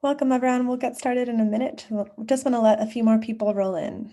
Welcome, everyone. We'll get started in a minute. Just want to let a few more people roll in.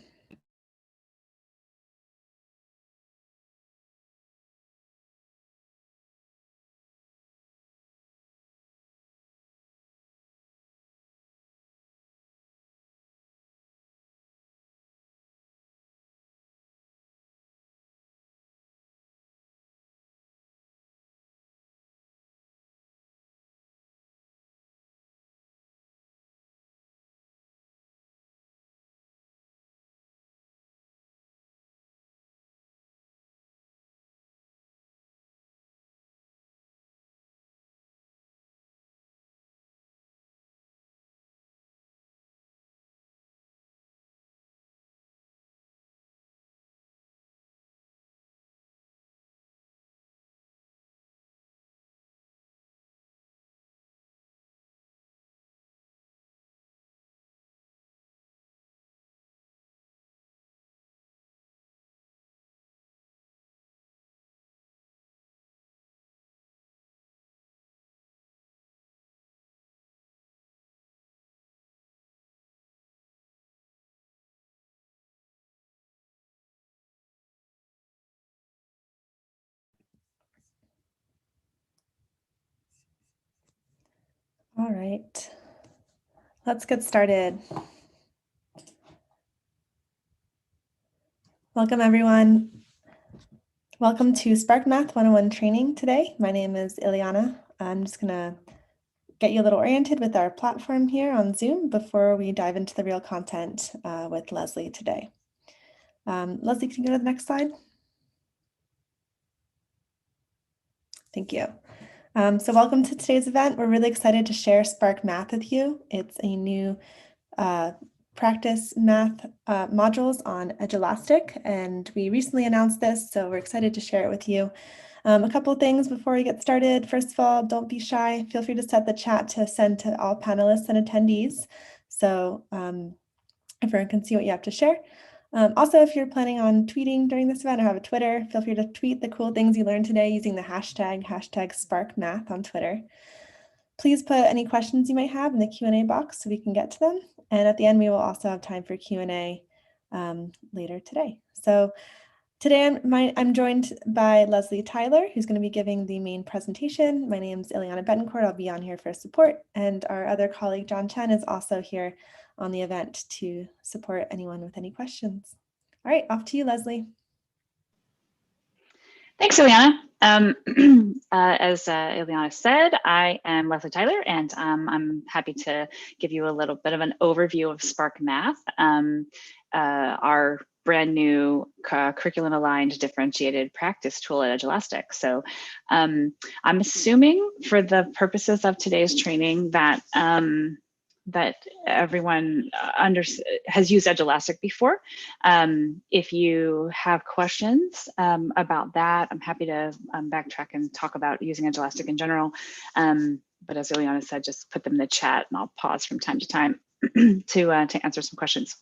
All right, let's get started. Welcome, everyone. Welcome to SparkMath 101 training today. My name is Ileana. I'm just going to get you a little oriented with our platform here on Zoom before we dive into the real content with Leslie today. Leslie, can you go to the next slide? Thank you. So welcome to today's event. We're really excited to share SparkMath with you. It's a new practice math modules on Edulastic, and we recently announced this, so we're excited to share it with you. A couple of things before we get started. First of all, don't be shy. Feel free to set the chat to send to all panelists and attendees, so everyone can see what you have to share. Also, if you're planning on tweeting during this event or have a Twitter, feel free to tweet the cool things you learned today using the hashtag SparkMath on Twitter. Please put any questions you might have in the Q&A box so we can get to them. And at the end, we will also have time for Q&A later today. So today I'm joined by Leslie Tyler, who's going to be giving the main presentation. My name is Ileana Betancourt. I'll be on here for support. And our other colleague, John Chen, is also here on the event to support anyone with any questions. All right, off to you, Leslie. Thanks, Ileana. As Ileana said, I am Leslie Tyler, and I'm happy to give you a little bit of an overview of SparkMath, our brand new curriculum-aligned differentiated practice tool at Edulastic. So I'm assuming for the purposes of today's training that that everyone has used Edulastic before. If you have questions about that, I'm happy to backtrack and talk about using Edulastic in general. But as Ileana said, just put them in the chat and I'll pause from time to time to answer some questions.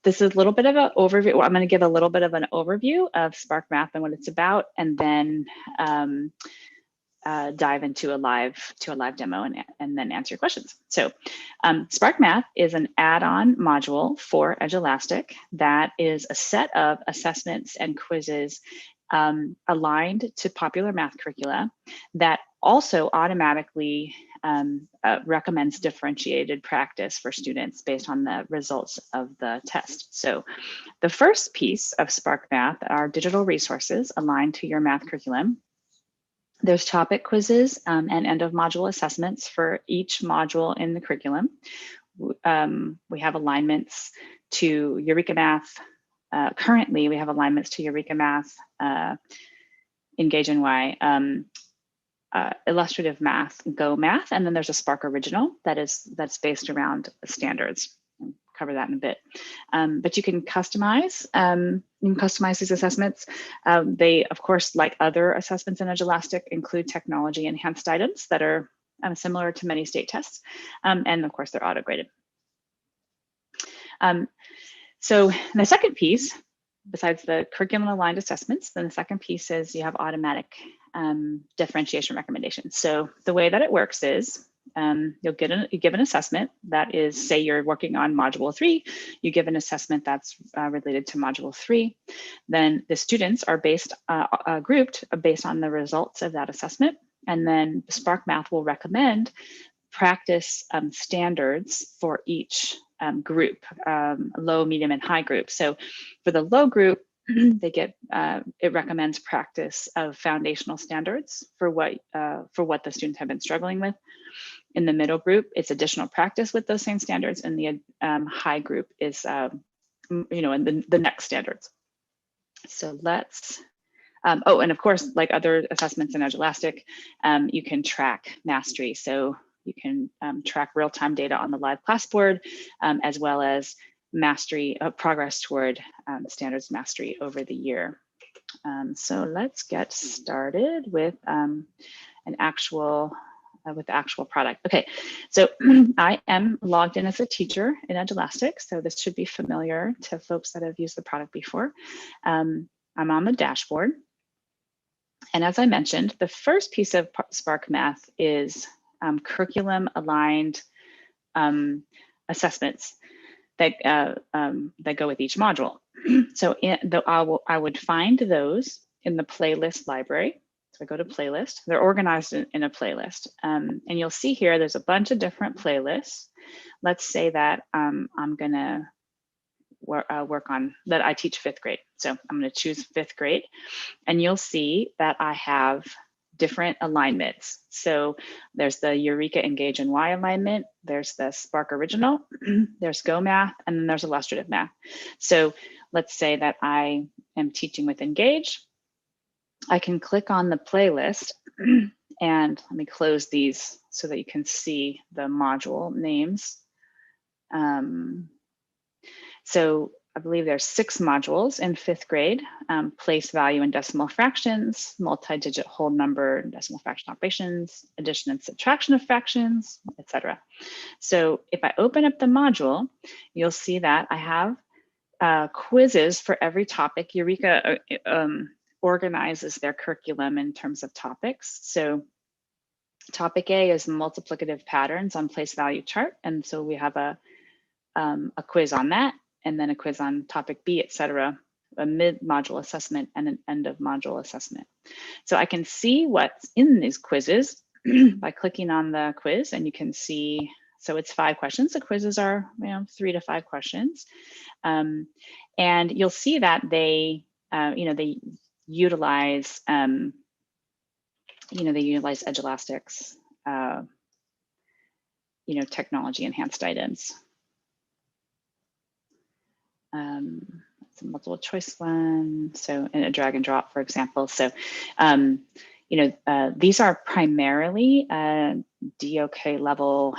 This is a little bit of an overview. Well, I'm going to give a little bit of an overview of SparkMath and what it's about, and then dive into a live demo and then answer your questions. So SparkMath is an add-on module for Edulastic that is a set of assessments and quizzes aligned to popular math curricula that also automatically recommends differentiated practice for students based on the results of the test. So the first piece of SparkMath are digital resources aligned to your math curriculum. There's topic quizzes and end of module assessments for each module in the curriculum. We have alignments to Eureka Math. Currently, we have alignments to Eureka Math, Engage NY, Illustrative Math, Go Math, and then there's a Spark Original that's based around standards. I'll cover that in a bit. But you can customize. These assessments. They, of course, like other assessments in Edulastic, include technology enhanced items that are similar to many state tests, and of course they're auto graded. So the second piece, besides the curriculum aligned assessments, then the second piece is you have automatic differentiation recommendations. So the way that it works is you give an assessment that is, say you're working on Module 3, you give an assessment that's related to Module 3. Then the students are grouped based on the results of that assessment. And then SparkMath will recommend practice standards for each group, low, medium, and high group. So for the low group, they get it recommends practice of foundational standards for what the students have been struggling with. In the middle group, it's additional practice with those same standards, and the high group is in the next standards. So let's oh, and of course, like other assessments in Edulastic, you can track mastery. So you can track real-time data on the live class board, as well as mastery progress toward standards mastery over the year. So let's get started with the actual product. Okay, so I am logged in as a teacher in Edulastic, so this should be familiar to folks that have used the product before. I'm on the dashboard. And as I mentioned, the first piece of SparkMath is curriculum aligned assessments that go with each module. So I would find those in the playlist library. So I go to playlist. They're organized in a playlist. And you'll see here, there's a bunch of different playlists. Let's say that I'm gonna work on that. I teach 5th grade. So I'm gonna choose 5th grade. And you'll see that I have different alignments. So there's the Eureka Engage and Y alignment, there's the Spark Original, there's Go Math, and then there's Illustrative Math. So let's say that I am teaching with Engage. I can click on the playlist, and let me close these so that you can see the module names. So I believe there's 6 modules in 5th grade: place value and decimal fractions, multi-digit whole number and decimal fraction operations, addition and subtraction of fractions, etc. So if I open up the module, you'll see that I have quizzes for every topic. Eureka organizes their curriculum in terms of topics. So topic A is multiplicative patterns on place value chart, and so we have a quiz on that, and then a quiz on topic B, etc., a mid-module assessment and an end-of-module assessment. So I can see what's in these quizzes by clicking on the quiz, and you can see, so it's 5 questions. The quizzes are 3 to 5 questions. And you'll see that they, they utilize, they utilize Edulastic's, technology enhanced items. It's a multiple choice one. So in a drag and drop, for example. So, these are primarily DOK level,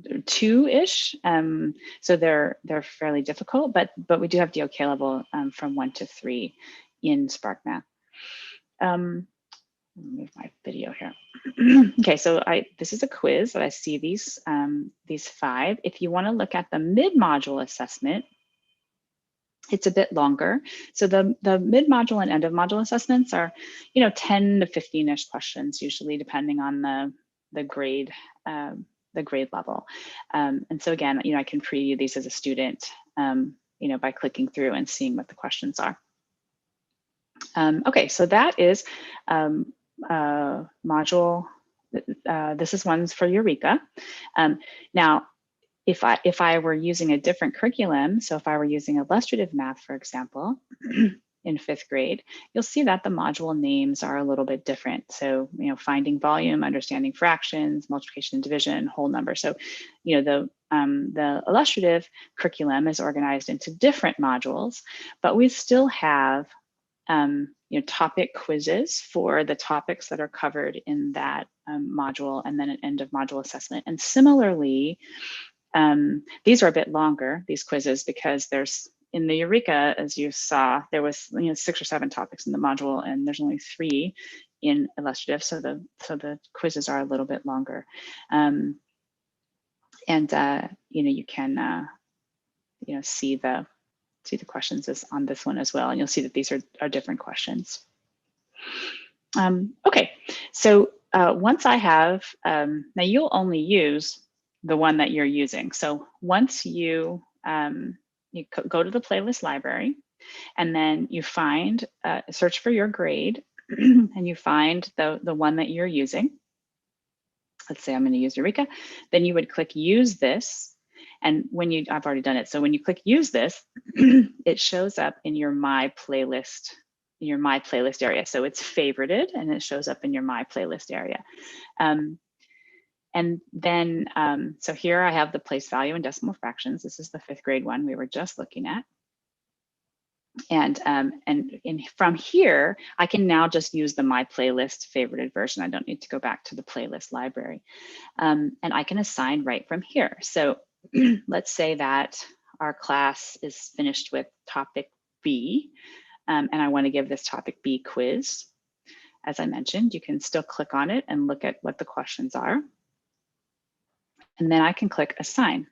2-ish. So they're fairly difficult, but we do have DOK level from 1 to 3 in SparkMath. Let me move my video here. Okay, so this is a quiz that I see these 5. If you want to look at the mid-module assessment, it's a bit longer. So the mid-module and end-of-module assessments are, 10 to 15-ish questions, usually depending on the grade level. And so again, I can preview these as a student, by clicking through and seeing what the questions are. Okay, so that is module. This is ones for Eureka. Now, if I were using a different curriculum, so if I were using Illustrative Math, for example, in 5th grade, you'll see that the module names are a little bit different. So, finding volume, understanding fractions, multiplication and division, whole number. So, the Illustrative curriculum is organized into different modules, but we still have topic quizzes for the topics that are covered in that module, and then an end of module assessment. And similarly, these are a bit longer, these quizzes, because there's, in the Eureka, as you saw, there was 6 or 7 topics in the module, and there's only 3 in Illustrative, so the quizzes are a little bit longer. And you can see the questions is on this one as well, and you'll see that these are different questions. Okay, so once I have, now you'll only use the one that you're using. So once you, you go to the playlist library, and then you find, search for your grade, and you find the one that you're using. Let's say I'm going to use Eureka. Then you would click use this. And when you, I've already done it. So when you click use this, it shows up in your My Playlist, area. So it's favorited and it shows up in your My Playlist area. And then, so here I have the place value in decimal fractions. This is the 5th grade one we were just looking at. And from here, I can now just use the My Playlist favorited version. I don't need to go back to the playlist library. And I can assign right from here. So let's say that our class is finished with topic B, and I want to give this topic B quiz. As I mentioned, you can still click on it and look at what the questions are. And then I can click assign.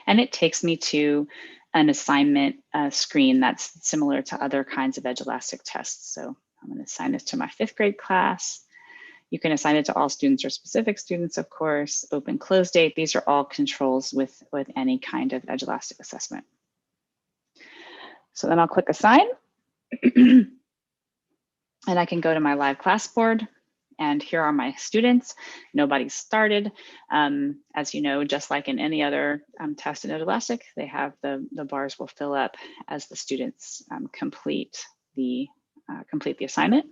And it takes me to an assignment screen that's similar to other kinds of Edulastic tests. So I'm going to assign this to my 5th grade class. You can assign it to all students or specific students, of course. Open, close date. These are all controls with any kind of Edulastic assessment. So then I'll click assign. And I can go to my live class board. And here are my students. Nobody's started. As you know, just like in any other test in Edulastic, they have the bars will fill up as the students complete the assignment.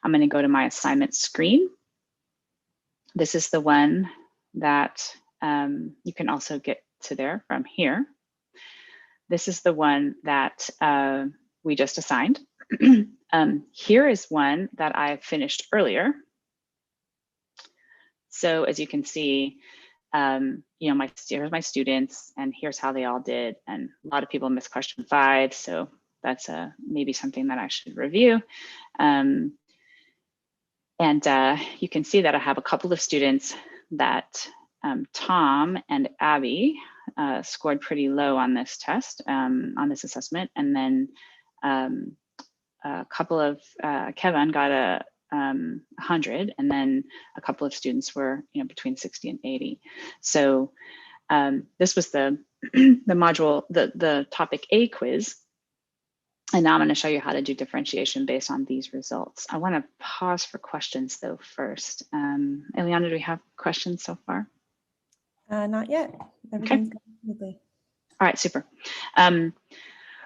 I'm going to go to my assignment screen. This is the one that you can also get to there from here. This is the one that we just assigned. Here is one that I finished earlier. So as you can see, you know, here's my students, and here's how they all did. And a lot of people missed question 5, so that's maybe something that I should review. And you can see that I have a couple of students that Tom and Abby scored pretty low on this test, on this assessment, and then a couple of Kevin got a 100, and then a couple of students were, you know, between 60 and 80. So this was the module, the topic A quiz. And now I'm going to show you how to do differentiation based on these results. I want to pause for questions though first. Eliana, do we have questions so far? Not yet. Everything's going smoothly. All right, super.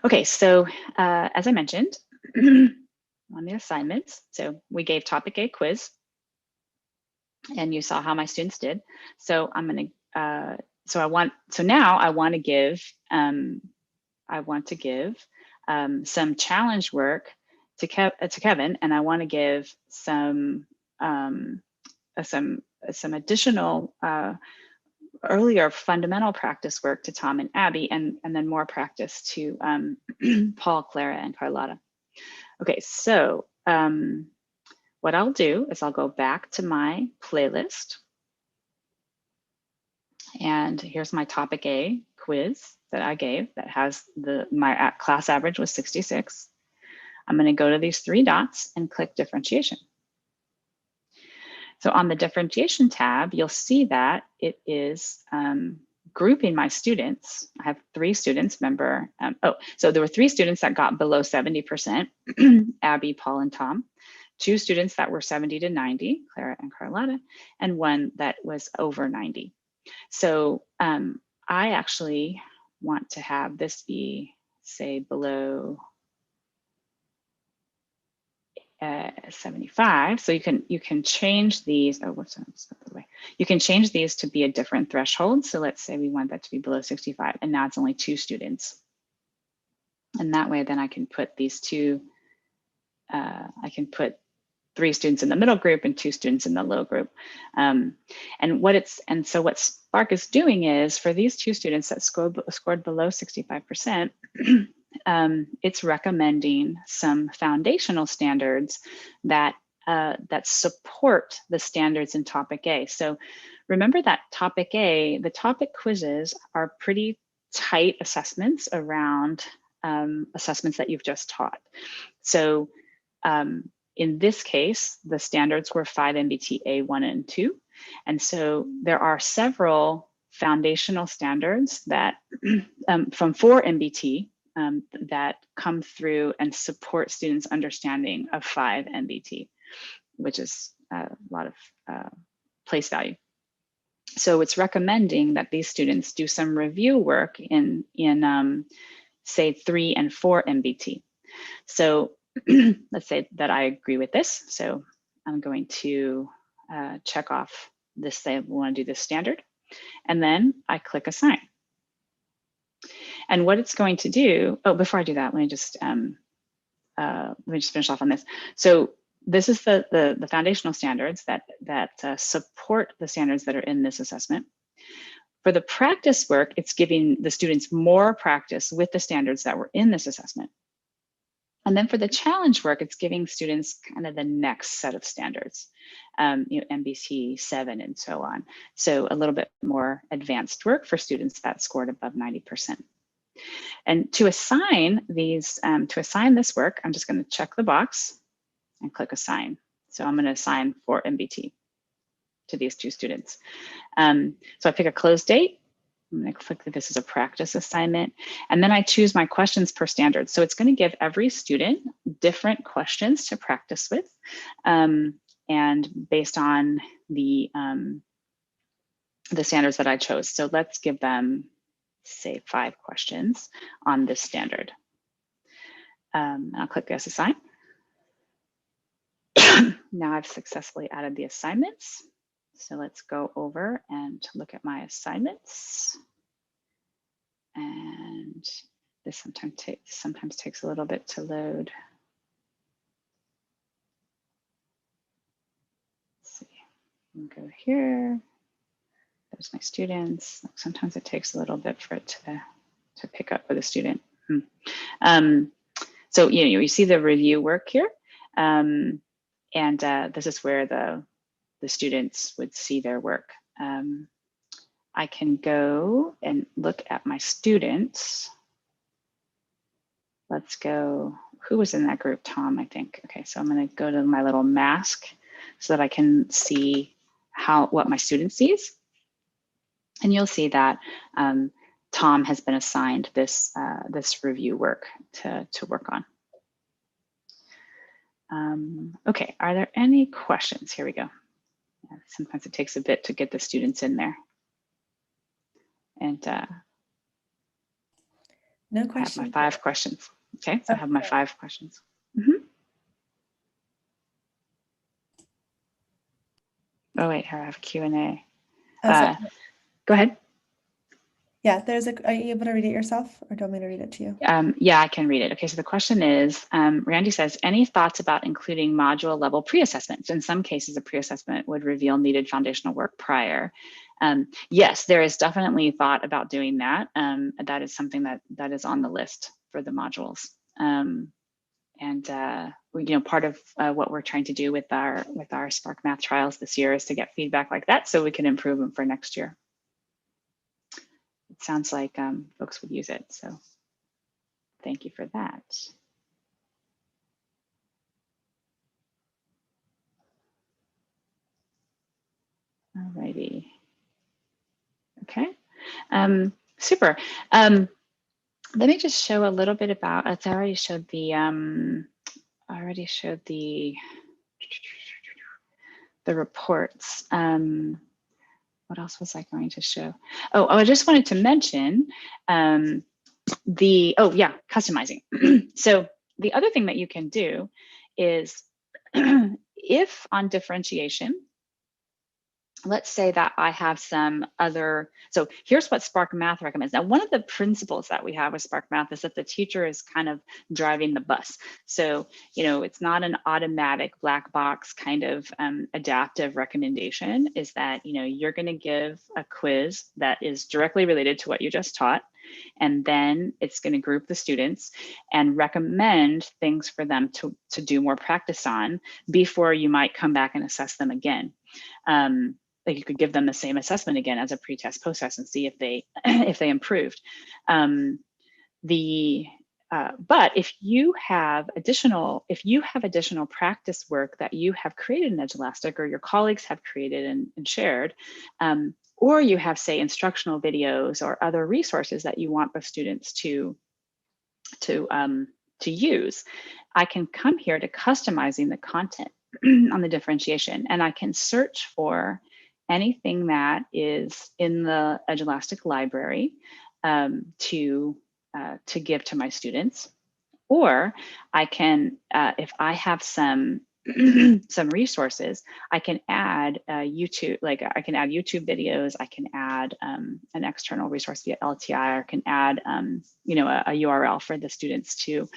Okay, so as I mentioned, on the assignments, so we gave topic A quiz, and you saw how my students did. So I'm going to, so now I want to give, some challenge work to Kevin, and I want to give some additional earlier fundamental practice work to Tom and Abby, and then more practice to Paul, Clara, and Carlotta. Okay, so what I'll do is I'll go back to my playlist, and here's my topic A quiz that I gave that has my class average was 66. I'm going to go to these 3 dots and click differentiation. So on the differentiation tab, you'll see that it is grouping my students. I have 3 students, remember. So there were 3 students that got below 70%, Abby, Paul, and Tom. 2 students that were 70 to 90, Clara and Carlotta, and 1 that was over 90. So I actually want to have this be, say, below 75. So you can change these. Oh, whoops, you can change these to be a different threshold. So let's say we want that to be below 65, and now it's only 2 students. And that way, then I can put these 2. I can put 3 students in the middle group and 2 students in the low group. And so what Spark is doing is for these 2 students that scored below 65%. It's recommending some foundational standards that support the standards in topic A. So remember that topic A, the topic quizzes are pretty tight assessments around assessments that you've just taught. So In this case, the standards were 5 MBT A1 and 2. And so there are several foundational standards that from 4 MBT that come through and support students' understanding of 5 MBT, which is a lot of place value. So it's recommending that these students do some review work in say 3 and 4 MBT. So let's say that I agree with this. So I'm going to check off this, say we want to do this standard, and then I click assign. And what it's going to do, oh, before I do that, let me just finish off on this. So this is the foundational standards that support the standards that are in this assessment. For the practice work, it's giving the students more practice with the standards that were in this assessment. And then for the challenge work, it's giving students kind of the next set of standards, MBT 7 and so on. So a little bit more advanced work for students that scored above 90%. And to assign these, to assign this work, I'm just going to check the box and click assign. So I'm going to assign 4 MBT to these 2 students. So I pick a close date. I'm going to click that this is a practice assignment, and then I choose my questions per standard. So it's going to give every student different questions to practice with, and based on the standards that I chose. So let's give them, say, 5 questions on this standard. I'll click yes, assign. Now I've successfully added the assignments. So let's go over and look at my assignments. And this sometimes takes a little bit to load. Let's see, I'll go here. There's my students. Sometimes it takes a little bit for it to pick up with a student. So you see the review work here, and this is where the students would see their work. I can go and look at my students. Let's go, who was in that group? Tom, I think. Okay, so I'm going to go to my little mask so that I can see what my student sees. And you'll see that Tom has been assigned this review work to work on. Okay, are there any questions? Here we go. Yeah, sometimes it takes a bit to get the students in there. And no questions. I have my 5 questions. Okay, so I have my 5 questions. Oh wait, here I have Q&A. Go ahead. Yeah, are you able to read it yourself, or do you want me to read it to you? Yeah, I can read it. Okay, so the question is, Randy says, any thoughts about including module level pre-assessments? In some cases, a pre-assessment would reveal needed foundational work prior. Yes, there is definitely thought about doing that. That is something that is on the list for the modules. Part of what we're trying to do with our SparkMath trials this year is to get feedback like that so we can improve them for next year. It sounds like folks would use it, so thank you for that. Alrighty. Okay, super. Let me just show a little bit about. I already showed the reports. What else was I going to show? Oh, I just wanted to mention customizing. So the other thing that you can do is if on differentiation, let's say that I have some other, so here's what SparkMath recommends. Now, one of the principles that we have with SparkMath is that the teacher is kind of driving the bus. So, it's not an automatic black box kind of adaptive recommendation, is that, you're going to give a quiz that is directly related to what you just taught. And then it's going to group the students and recommend things for them to do more practice on before you might come back and assess them again. Like you could give them the same assessment again as a pre-test, post-test and see if they improved. but if you have additional practice work that you have created in Edulastic, or your colleagues have created and shared, or you have, say, instructional videos or other resources that you want the students to use, I can come here to customizing the content on the differentiation, and I can search for anything that is in the Edulastic library to give to my students. Or I can, if I have some some resources, I can add YouTube, like I can add YouTube videos, I can add an external resource via LTI, or can add you know, a URL for the students to,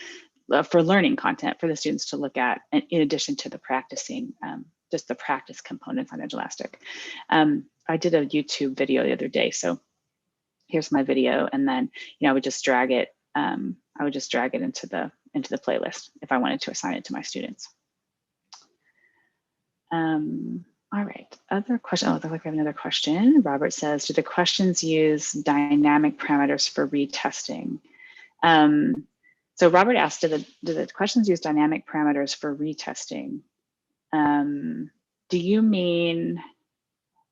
for learning content for the students to look at, in addition to the practicing, just the practice components on Edulastic. I did a YouTube video the other day, so here's my video, and then, you know, I would just drag it into the playlist if I wanted to assign it to my students. All right, other question. Oh, looks like we have another question. Robert says, do the questions use dynamic parameters for retesting? So Robert asked, do the questions use dynamic parameters for retesting? Do you mean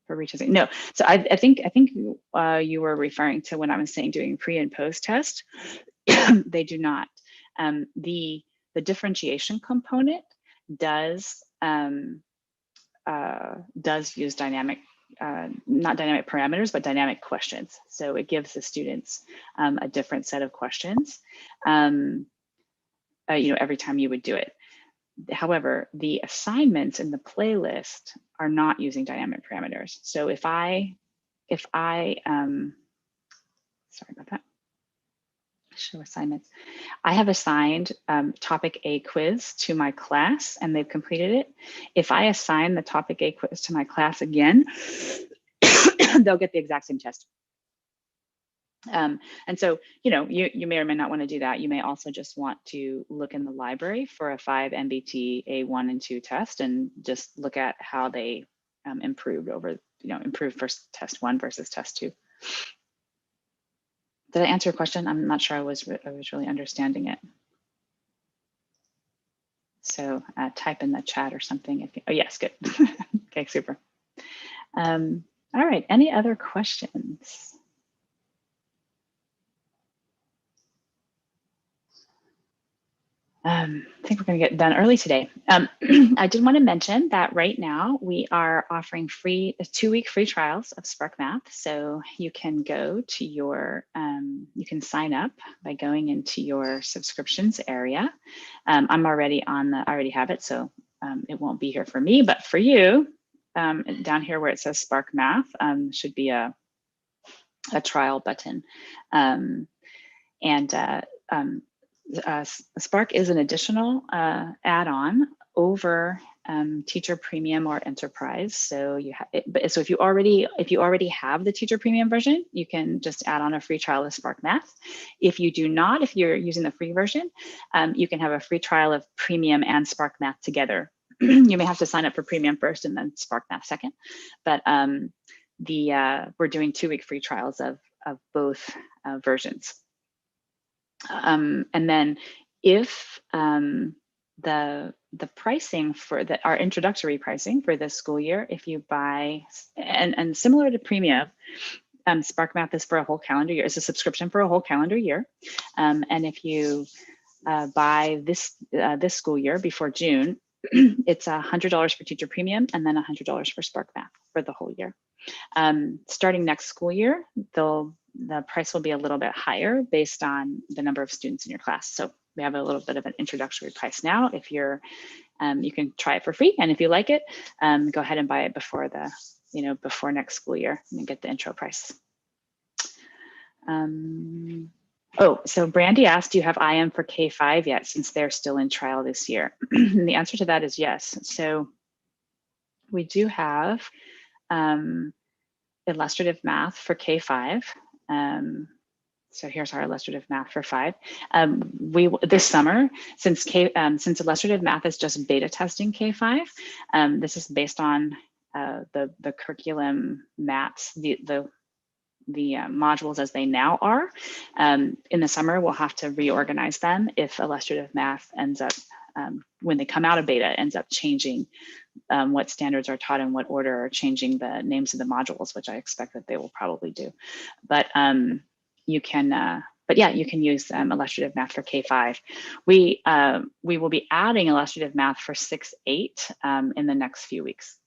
for retesting? No. So I think you were referring to when I was saying doing pre and post test. They do not. The differentiation component does use dynamic, not dynamic parameters, but dynamic questions. So it gives the students a different set of questions, you know, every time you would do it. However, the assignments in the playlist are not using dynamic parameters. So if I sorry about that. Show assignments. I have assigned topic A quiz to my class and they've completed it. If I assign the topic A quiz to my class again, they'll get the exact same test. And so, you know, you may or may not want to do that. You may also just want to look in the library for a 5 MBT A1 and 2 test and just look at how they improved over, you know, improved for test 1 versus test 2. Did I answer your question? I'm not sure I was really understanding it. So type in the chat or something. If you, oh yes, good. Okay, super. All right, any other questions? I think we're going to get done early today. I did want to mention that right now we are offering free 2-week free trials of SparkMath. So you can go to your, you can sign up by going into your subscriptions area. I'm already on the, I already have it, so it won't be here for me, but for you, down here where it says SparkMath should be a trial button. Spark is an additional add-on over Teacher Premium or Enterprise. So you so if you already have the Teacher Premium version, you can just add on a free trial of SparkMath. If you do not, if you're using the free version, you can have a free trial of Premium and SparkMath together. You may have to sign up for Premium first and then SparkMath second, but we're doing 2-week free trials of both versions. And then if the pricing for our introductory pricing for this school year, if you buy, and similar to Premium, SparkMath is for a whole calendar year. It's a subscription for a whole calendar year. And if you buy this school year before June, it's $100 for Teacher Premium and then $100 for SparkMath for the whole year. Starting next school year, the price will be a little bit higher based on the number of students in your class. So we have a little bit of an introductory price now. If you're, you can try it for free, and if you like it, go ahead and buy it before before next school year and get the intro price. Oh, so Brandy asked, do you have IM for K5 yet, since they're still in trial this year? And the answer to that is yes. So we do have Illustrative Math for K5. So here's our Illustrative Math for 5. This summer, since Illustrative Math is just beta testing K5, this is based on the curriculum maps, the modules as they now are. In the summer, we'll have to reorganize them if Illustrative Math ends up, when they come out of beta, ends up changing what standards are taught in what order, or changing the names of the modules, which I expect that they will probably do. But you can use Illustrative Math for K-5. We will be adding Illustrative Math for 6-8 in the next few weeks.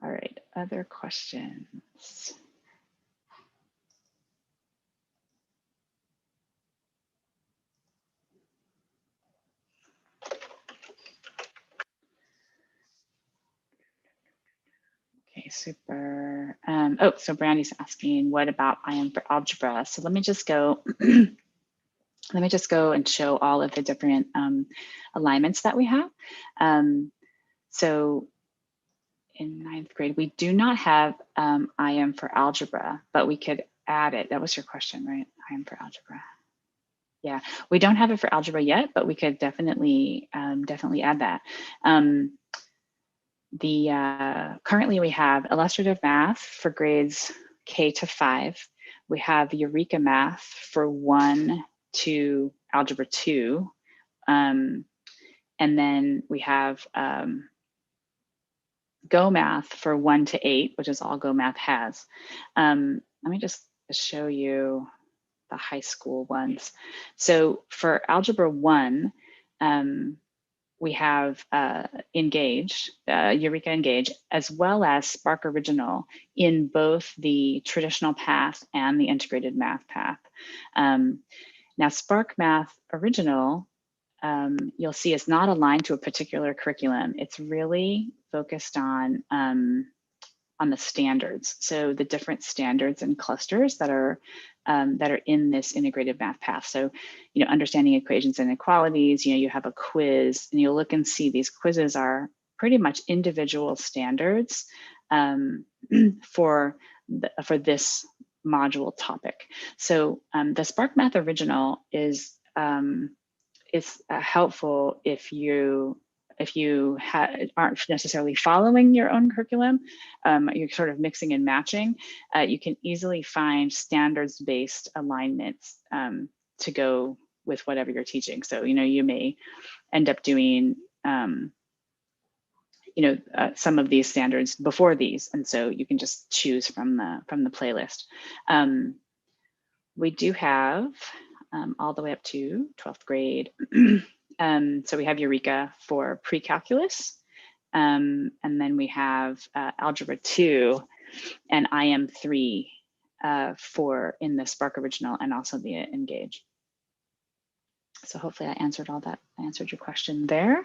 All right, other questions? Okay, super. So Brandy's asking, what about IM for algebra? So let me just go. Let me just go and show all of the different alignments that we have. So in 9th grade, we do not have IM for algebra, but we could add it. That was your question, right? IM for algebra. Yeah, we don't have it for algebra yet, but we could definitely add that. Currently we have Illustrative Math for grades K-5. We have Eureka Math for 1 to Algebra 2. And then we have Go Math for 1 to 8, which is all Go Math has. Let me just show you the high school ones. So for Algebra 1, we have Engage, Eureka Engage, as well as Spark Original in both the traditional path and the integrated math path. Now, SparkMath Original, you'll see, is not aligned to a particular curriculum. It's really focused on the standards. So the different standards and clusters that are in this integrated math path. So, understanding equations and inequalities, you have a quiz, and you'll look and see these quizzes are pretty much individual standards for this module topic. So the SparkMath Original is helpful if you aren't necessarily following your own curriculum, you're sort of mixing and matching, you can easily find standards-based alignments to go with whatever you're teaching. So, you may end up doing, some of these standards before these, and so you can just choose from the playlist. We do have all the way up to 12th grade. So we have Eureka for pre-calculus, and then we have Algebra 2 and IM3 for in the Spark Original and also the Engage. So hopefully I answered all that. I answered your question there.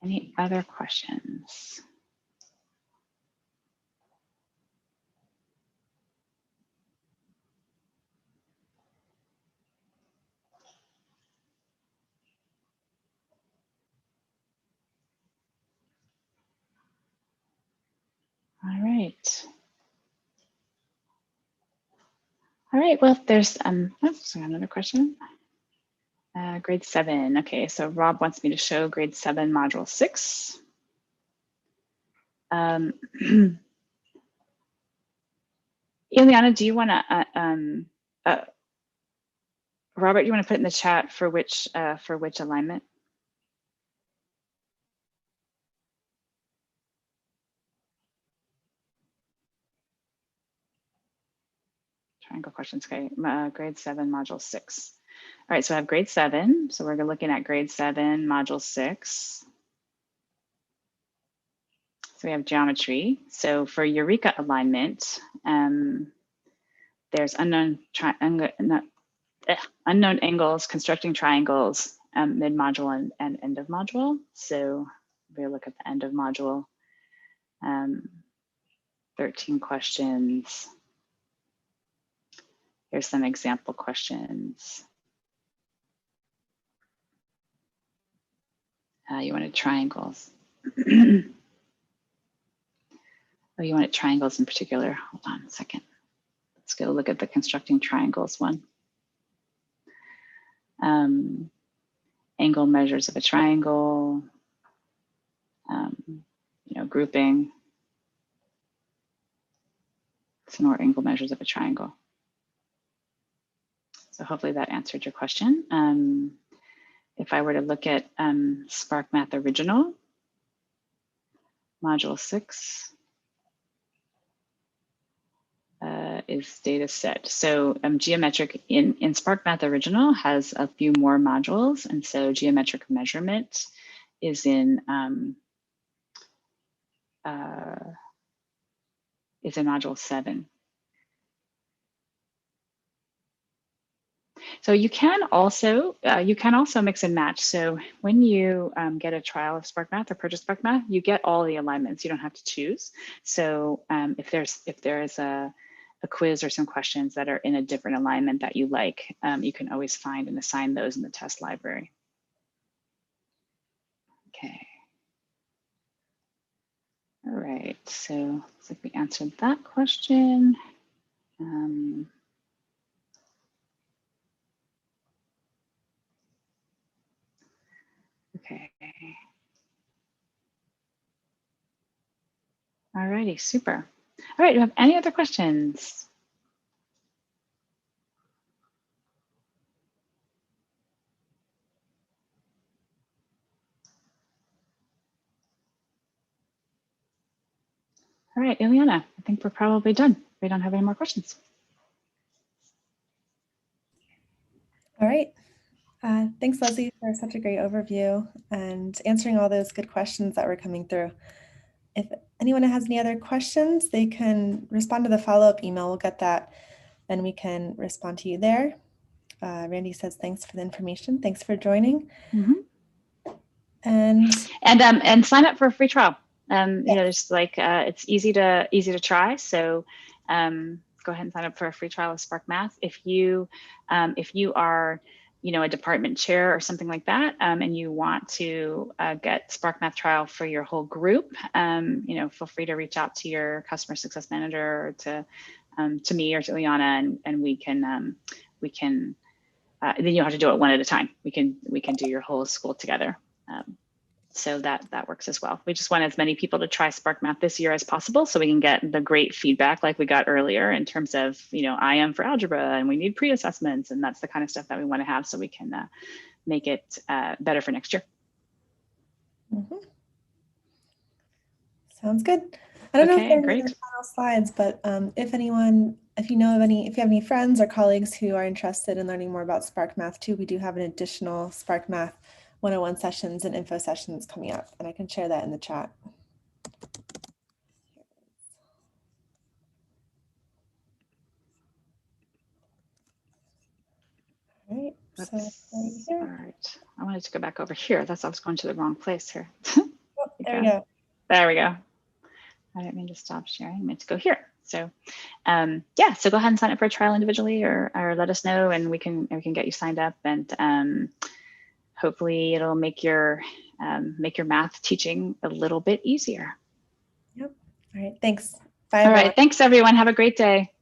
Any other questions? All right. All right, well, there's another question. Grade 7, okay, so Rob wants me to show grade 7, module 6. Ileana, do you want to, Robert, you want to put in the chat for which alignment? Triangle questions, okay, grade 7, module 6. All right, so I have grade 7. So we're looking at grade 7, module 6. So we have geometry. So for Eureka alignment, there's unknown angles, constructing triangles, mid-module and end of module. So we'll look at the end of module. 13 questions. Here's some example questions. You wanted triangles. Oh, you wanted triangles in particular. Hold on a second. Let's go look at the constructing triangles one. angle measures of a triangle, grouping, some more angle measures of a triangle. So hopefully that answered your question. If I were to look at SparkMath Original, Module 6 is data set. So geometric in SparkMath Original has a few more modules. And so geometric measurement is in Module 7. So you can also mix and match. So when you get a trial of SparkMath or purchase SparkMath, you get all the alignments. You don't have to choose. So if there is a quiz or some questions that are in a different alignment that you like, you can always find and assign those in the test library. Okay. All right. So looks like we answered that question. Okay. All righty, super. All right, do you have any other questions? All right, Ileana, I think we're probably done. We don't have any more questions. All right. Thanks, Leslie, for such a great overview and answering all those good questions that were coming through. If anyone has any other questions, they can respond to the follow-up email. We'll get that and we can respond to you there. Randy says, thanks for the information. Thanks for joining. And sign up for a free trial. Just like it's easy to try. So go ahead and sign up for a free trial of SparkMath. If you are a department chair or something like that, and you want to get SparkMath trial for your whole group, feel free to reach out to your customer success manager or to me or to Ileana, and we can then you'll have to do it one at a time. We can do your whole school together. So that works as well. We just want as many people to try SparkMath this year as possible so we can get the great feedback like we got earlier in terms of, I am for algebra and we need pre-assessments, and that's the kind of stuff that we want to have so we can make it better for next year. Sounds good. I don't know if there are any final slides, but if you have any friends or colleagues who are interested in learning more about SparkMath too, we do have an additional SparkMath 101 sessions and info sessions coming up, and I can share that in the chat. All right, so right here. All right, I wanted to go back over here. I was going to the wrong place here. Oh, there we go. There we go. I didn't mean to stop sharing. I meant to go here. So so go ahead and sign up for a trial individually or let us know, and we can get you signed up, and hopefully it'll make your math teaching a little bit easier. Yep. All right, thanks. Bye, everyone. All right, thanks everyone. Have a great day.